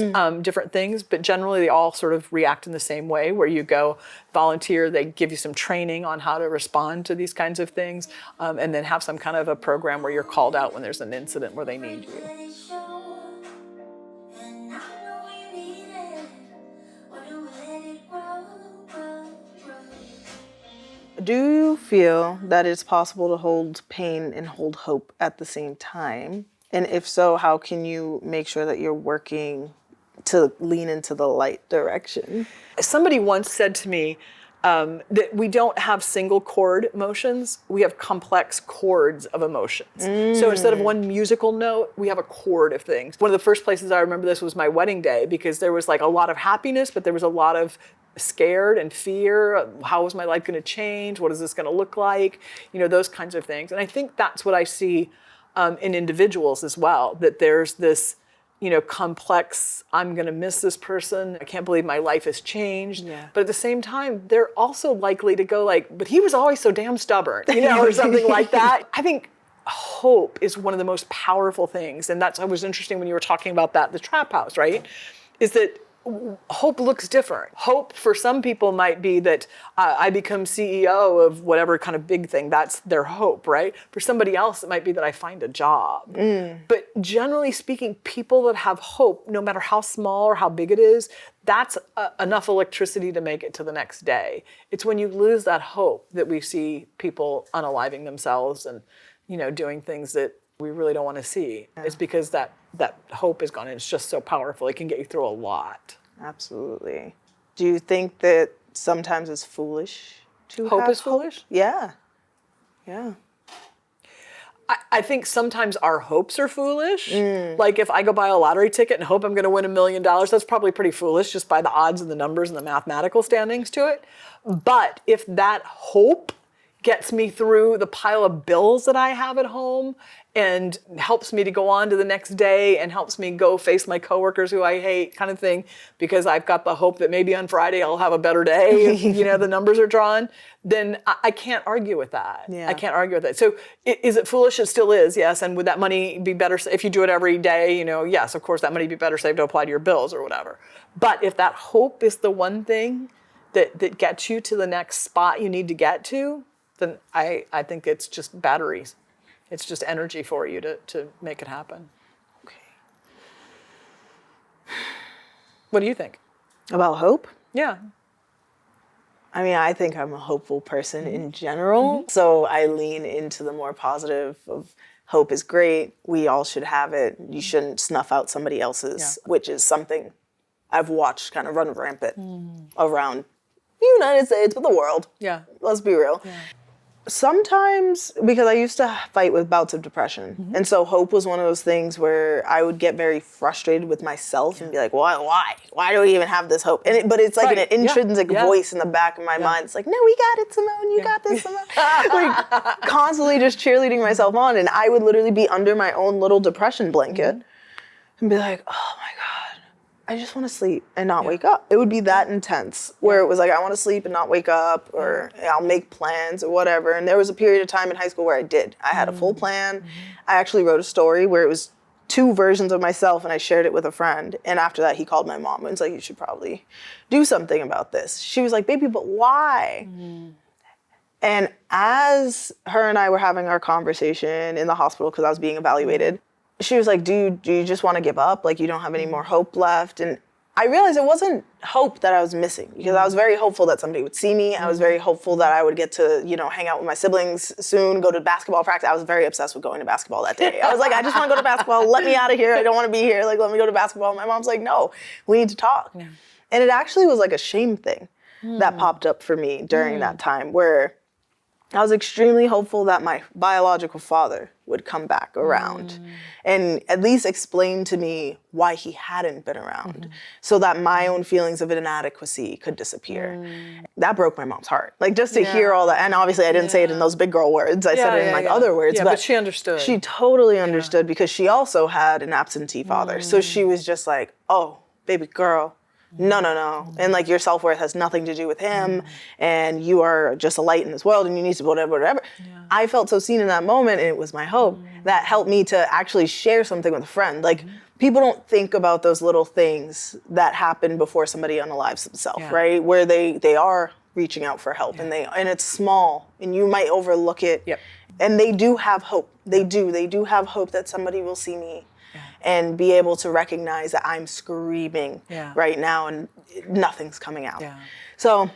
different things, but generally they all sort of react in the same way, where you go volunteer, they give you some training on how to respond to these kinds of things, and then have some kind of a program where you're called out when there's an incident where they need you. Do you feel that it's possible to hold pain and hold hope at the same time? And if so, how can you make sure that you're working to lean into the light direction? Somebody once said to me that we don't have single chord emotions, we have complex chords of emotions. So instead of one musical note, we have a chord of things. One of the first places I remember this was my wedding day, because there was like a lot of happiness, but there was a lot of scared and fear. How is my life going to change? What is this going to look like? Those kinds of things. And I think that's what I see in individuals as well, that there's this, complex, I'm going to miss this person. I can't believe my life has changed. Yeah. But at the same time, they're also likely to go like, but he was always so damn stubborn, or something like that. I think hope is one of the most powerful things. And that's what was interesting when you were talking about that, the trap house, right? Is that hope looks different. Hope for some people might be that I become CEO of whatever kind of big thing. That's their hope, right? For somebody else, it might be that I find a job. But generally speaking, people that have hope, no matter how small or how big it is, that's enough electricity to make it to the next day. It's when you lose that hope that we see people unaliving themselves and, doing things that we really don't want to see. Yeah. It's because that hope is gone, and it's just so powerful. It can get you through a lot. Absolutely. Do you think that sometimes it's foolish to hope have is foolish? Yeah. I think sometimes our hopes are foolish. Like if I go buy a lottery ticket and hope I'm going to win $1 million, that's probably pretty foolish just by the odds and the numbers and the mathematical standings to it. But if that hope gets me through the pile of bills that I have at home and helps me to go on to the next day and helps me go face my coworkers who I hate, kind of thing, because I've got the hope that maybe on Friday I'll have a better day if, the numbers are drawn, then I can't argue with that. Yeah. I can't argue with that. So is it foolish? It still is, yes. And would that money be better if you do it every day? Yes, of course, that money would be better saved to apply to your bills or whatever. But if that hope is the one thing that gets you to the next spot you need to get to, then I think it's just batteries. It's just energy for you to make it happen. Okay. What do you think? About hope? Yeah. I mean, I think I'm a hopeful person in general. So I lean into the more positive of hope is great. We all should have it. You shouldn't snuff out somebody else's, which is something I've watched kind of run rampant around the United States, but the world. Yeah. Let's be real. Yeah. Sometimes, because I used to fight with bouts of depression. And so hope was one of those things where I would get very frustrated with myself and be like, why? Why do we even have this hope? But it's like an intrinsic voice in the back of my mind. It's like, no, we got it, Samone. You got this, Samone. Like constantly just cheerleading myself on. And I would literally be under my own little depression blanket and be like, oh my God. I just want to sleep and not wake up. It would be that intense where it was like, I want to sleep and not wake up, or I'll make plans or whatever. And there was a period of time in high school where I did. I had a full plan. I actually wrote a story where it was 2 versions of myself, and I shared it with a friend. And after that, he called my mom and was like, you should probably do something about this. She was like, baby, but why? And as her and I were having our conversation in the hospital because I was being evaluated, she was like, do you just want to give up? Like, you don't have any more hope left? And I realized it wasn't hope that I was missing, because I was very hopeful that somebody would see me. I was very hopeful that I would get to, hang out with my siblings soon, go to basketball practice. I was very obsessed with going to basketball that day. I was like, I just want to go to basketball. Let me out of here. I don't want to be here. Like, let me go to basketball. My mom's like, no, we need to talk. Yeah. And it actually was like a shame thing that popped up for me during that time, where I was extremely hopeful that my biological father would come back around and at least explain to me why he hadn't been around, so that my own feelings of inadequacy could disappear. That broke my mom's heart. Like, just to hear all that. And obviously I didn't say it in those big girl words. I said it in other words. Yeah, but she understood. She totally understood, because she also had an absentee father. So she was just like, oh, baby girl, no. And like, your self-worth has nothing to do with him, and you are just a light in this world, and you need to whatever. Yeah. I felt so seen in that moment, and it was my hope that helped me to actually share something with a friend. Like, people don't think about those little things that happen before somebody unalives themselves, right? Where they are reaching out for help, and it's small, and you might overlook it. Yep. And they do have hope. They do have hope that somebody will see me and be able to recognize that I'm screaming right now and nothing's coming out. Yeah. So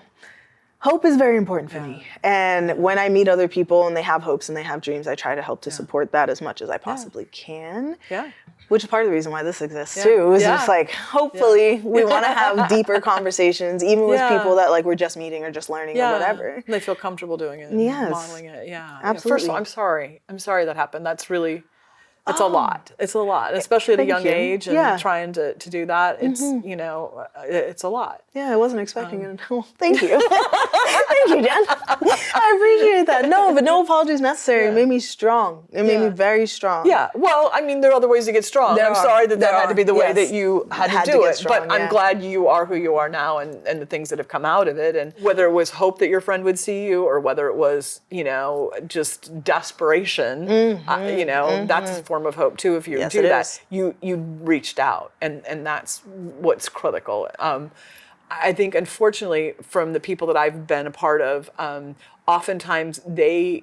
hope is very important for me. And when I meet other people and they have hopes and they have dreams, I try to help to support that as much as I possibly can. Yeah. Which is part of the reason why this exists too. Is just like, hopefully we want to have deeper conversations, even with people that like we're just meeting or just learning or whatever. They feel comfortable doing it, modeling it. Yeah. Absolutely. First of all, I'm sorry. I'm sorry that happened. That's really... It's a lot. It's a lot, especially at a young age, and trying to do that. It's, it's a lot. Yeah, I wasn't expecting it. Well, thank you. Thank you, Jen. I appreciate that. No, but no apologies necessary. It made me strong. It made me very strong. Yeah. Well, I mean, there are other ways to get strong. I'm sorry that had to be the way that you had to do it. Strong, but I'm glad you are who you are now, and the things that have come out of it. And whether it was hope that your friend would see you, or whether it was, just desperation, that's a form of hope too. If you do that, you reached out, and that's what's critical. I think, unfortunately, from the people that I've been a part of, oftentimes they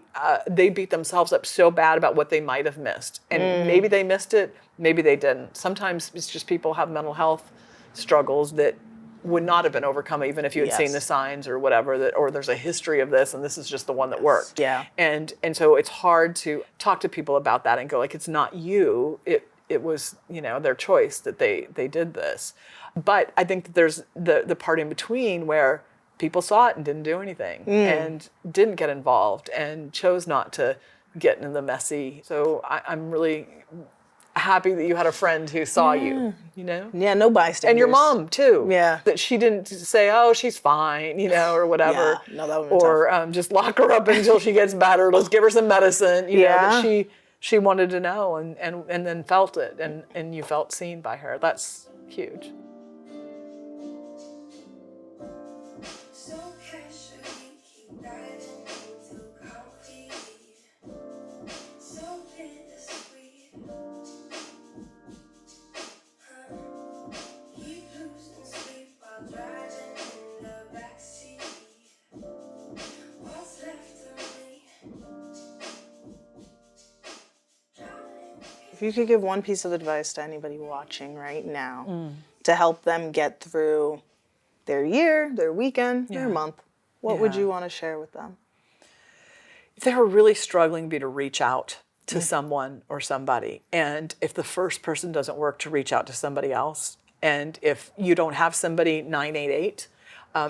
beat themselves up so bad about what they might have missed, and maybe they missed it, maybe they didn't. Sometimes it's just people have mental health struggles that would not have been overcome even if you had seen the signs or whatever, or there's a history of this and this is just the one that worked. Yeah. And so it's hard to talk to people about that and go like, it's not you. It was, their choice that they did this. But I think that there's the part in between where people saw it and didn't do anything and didn't get involved and chose not to get into the messy. So I'm really happy that you had a friend who saw you, Yeah, no bystanders. And your mom too. Yeah. That she didn't say, oh, she's fine, or whatever. Yeah, no, that would be tough. Just lock her up until she gets better. Let's give her some medicine. You know, that she wanted to know and then felt it and you felt seen by her. That's huge. If you could give one piece of advice to anybody watching right now to help them get through their year, their weekend, their month, What would Yeah. you want to share with them? If they're really struggling, be to reach out to someone or somebody. And if the first person doesn't work, to reach out to somebody else. And if you don't have somebody, 988.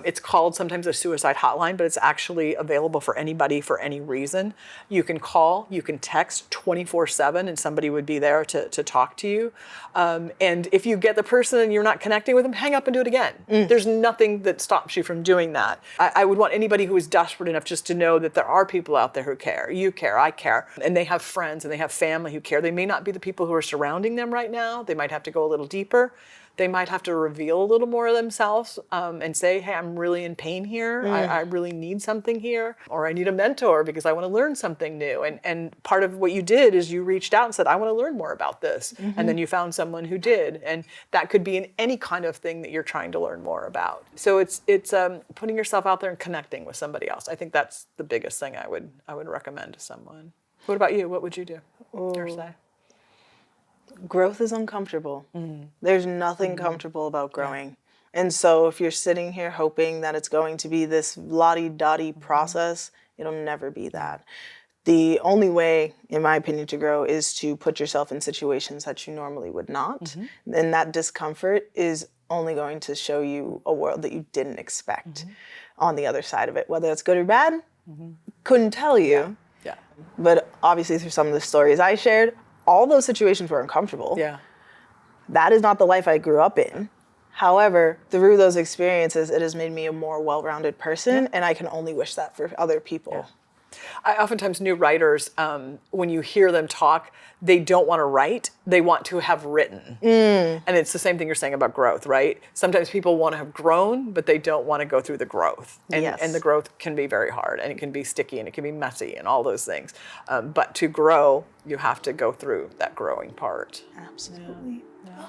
It's called sometimes a suicide hotline, but it's actually available for anybody for any reason. You can call, you can text 24/7, and somebody would be there to talk to you. And if you get the person and you're not connecting with them, hang up and do it again. There's nothing that stops you from doing that. I would want anybody who is desperate enough just to know that there are people out there who care. You care, I care. And they have friends and they have family who care. They may not be the people who are surrounding them right now. They might have to go a little deeper. They might have to reveal a little more of themselves and say, hey, I'm really in pain here. I really need something here. Or I need a mentor because I want to learn something new. And part of what you did is you reached out and said, I want to learn more about this. And then you found someone who did. And that could be in any kind of thing that you're trying to learn more about. So it's putting yourself out there and connecting with somebody else. I think that's the biggest thing I would recommend to someone. What about you? What would you do or say? Growth is uncomfortable. There's nothing comfortable about growing. And so if you're sitting here hoping that it's going to be this la-di-da-di process, it'll never be that. The only way, in my opinion, to grow is to put yourself in situations that you normally would not. And that discomfort is only going to show you a world that you didn't expect on the other side of it. Whether it's good or bad, couldn't tell you. Yeah. But obviously through some of the stories I shared, all those situations were uncomfortable. Yeah. That is not the life I grew up in. However, through those experiences, it has made me a more well-rounded person, and I can only wish that for other people. Yeah. I oftentimes new writers, when you hear them talk, they don't want to write, they want to have written. And it's the same thing you're saying about growth, right? Sometimes people want to have grown, but they don't want to go through the growth. And the growth can be very hard, and it can be sticky, and it can be messy, and all those things. But to grow, you have to go through that growing part. Absolutely. Yeah.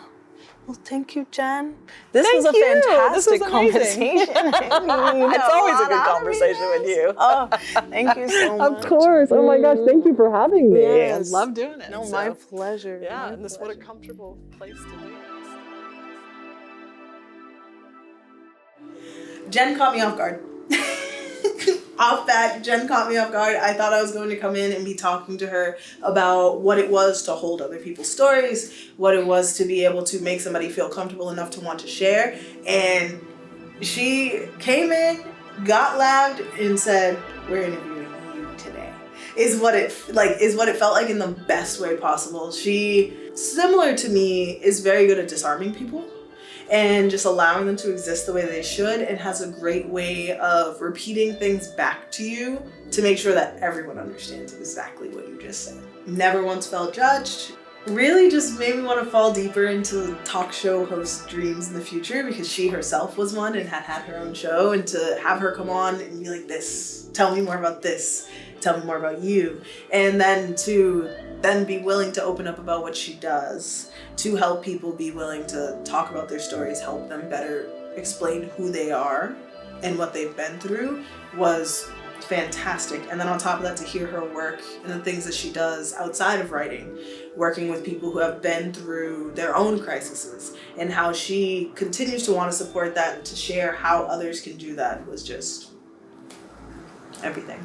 Well, thank you, Jen. This was a Thank you. This was fantastic amazing. conversation. It's always a good conversation with you. Oh, thank you so much. Of course. Oh my gosh, thank you for having me. Yes. I love doing it. No, So, my pleasure. Yeah, My and this what a pleasure. comfortable place to do it. Jen caught me off guard. Off bat, Jen caught me off guard. I thought I was going to come in and be talking to her about what it was to hold other people's stories, what it was to be able to make somebody feel comfortable enough to want to share. And she came in, got loud, and said, "We're interviewing you today." Is what it felt like in the best way possible. She, similar to me, is very good at disarming people and just allowing them to exist the way they should, and has a great way of repeating things back to you to make sure that everyone understands exactly what you just said. Never once felt judged. Really just made me want to fall deeper into talk show host dreams in the future, because she herself was one and had her own show, and to have her come on and be like, this, tell me more about this, tell me more about you, and then to be willing to open up about what she does, to help people be willing to talk about their stories, help them better explain who they are and what they've been through, was fantastic. And then on top of that, to hear her work and the things that she does outside of writing, working with people who have been through their own crises, and how she continues to want to support that and to share how others can do that, was just everything.